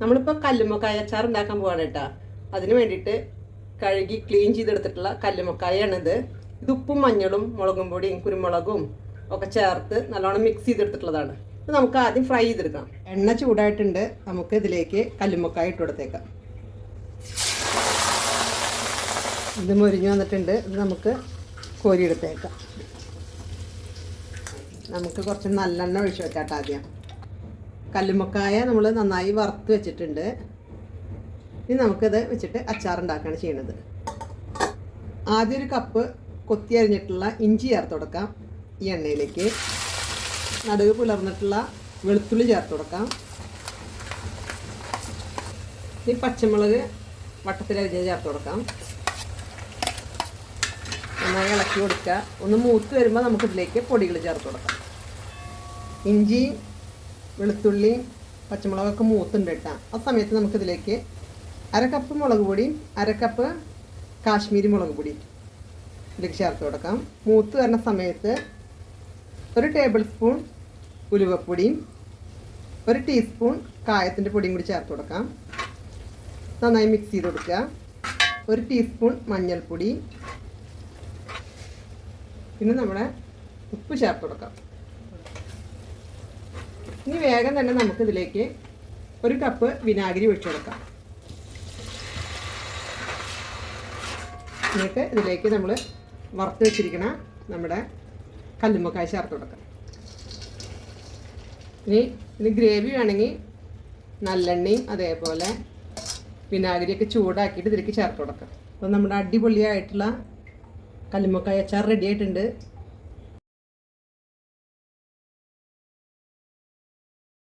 നമ്മളിപ്പോൾ കല്ലുമ്മക്കായ അച്ചാർ ഉണ്ടാക്കാൻ പോവാണ് കേട്ടോ. അതിന് വേണ്ടിയിട്ട് കഴുകി ക്ലീൻ ചെയ്തെടുത്തിട്ടുള്ള കല്ലുമ്മക്കായാണിത്. ഇത് ഉപ്പും മഞ്ഞളും മുളകും പൊടിയും കുരുമുളകും ഒക്കെ ചേർത്ത് നല്ലോണം മിക്സ് ചെയ്തെടുത്തിട്ടുള്ളതാണ്. ഇത് നമുക്ക് ആദ്യം ഫ്രൈ ചെയ്തെടുക്കാം. എണ്ണ ചൂടായിട്ടുണ്ട്. നമുക്ക് ഇതിലേക്ക് കല്ലുമ്മക്കായ ഇട്ട് കൊടുത്തേക്കാം. ഇത് മൊരിഞ്ഞ് വന്നിട്ടുണ്ട്. ഇത് നമുക്ക് കോരിയെടുത്തേക്കാം. നമുക്ക് കുറച്ച് നല്ലെണ്ണ ഒഴിച്ച് വെക്കാട്ടോ. ആദ്യം കല്ലുമ്മക്കായ നമ്മൾ നന്നായി വറുത്ത് വെച്ചിട്ടുണ്ട്. ഇനി നമുക്കിത് വെച്ചിട്ട് അച്ചാറുണ്ടാക്കുകയാണ് ചെയ്യണത്. ആദ്യം ഒരു കപ്പ് കൊത്തി അരിഞ്ഞിട്ടുള്ള ഇഞ്ചി ചേർത്ത് കൊടുക്കാം ഈ എണ്ണയിലേക്ക്. നടുവ് പിളർന്നിട്ടുള്ള വെളുത്തുള്ളി ചേർത്ത് കൊടുക്കാം. ഈ പച്ചമുളക് വട്ടത്തിലരിഞ്ഞ് ചേർത്ത് കൊടുക്കാം. നന്നായി ഇളക്കി കൊടുക്കുക. ഒന്ന് മൂത്ത് വരുമ്പോൾ നമുക്കിതിലേക്ക് പൊടികൾ ചേർത്ത് കൊടുക്കാം. ഇഞ്ചി വെളുത്തുള്ളി പച്ചമുളകൊക്കെ മൂത്തുണ്ട് കേട്ടോ. ആ സമയത്ത് നമുക്കിതിലേക്ക് 1/2 കപ്പ് മുളക് പൊടിയും 1/2 കപ്പ് കാശ്മീരി മുളക് പൊടി ഇതിലേക്ക് ചേർത്ത് കൊടുക്കാം. മൂത്ത് വരുന്ന സമയത്ത് 1 ടേബിൾ സ്പൂൺ ഉലുവപ്പൊടിയും 1 ടീസ്പൂൺ കായത്തിൻ്റെ പൊടിയും കൂടി ചേർത്ത് കൊടുക്കാം. നന്നായി മിക്സ് ചെയ്ത് കൊടുക്കുക. 1 ടീസ്പൂൺ മഞ്ഞൾപ്പൊടി, പിന്നെ നമ്മുടെ ഉപ്പ് ചേർത്ത് കൊടുക്കാം. ഇനി വേഗം തന്നെ നമുക്കിതിലേക്ക് 1 കപ്പ് വിനാഗിരി ഒഴിച്ചു കൊടുക്കാം. എന്നിട്ട് ഇതിലേക്ക് നമ്മൾ വറുത്ത് വെച്ചിരിക്കണ നമ്മുടെ കല്ലുമ്മക്കായ ചേർത്ത് കൊടുക്കാം. ഇനി ഗ്രേവി വേണമെങ്കിൽ നല്ലെണ്ണയും അതേപോലെ വിനാഗിരിയൊക്കെ ചൂടാക്കിയിട്ട് ഇതിലേക്ക് ചേർത്ത് കൊടുക്കാം. അപ്പോൾ നമ്മുടെ അടിപൊളിയായിട്ടുള്ള കല്ലുമ്മക്കായ അച്ചാർ റെഡി ആയിട്ടുണ്ട്.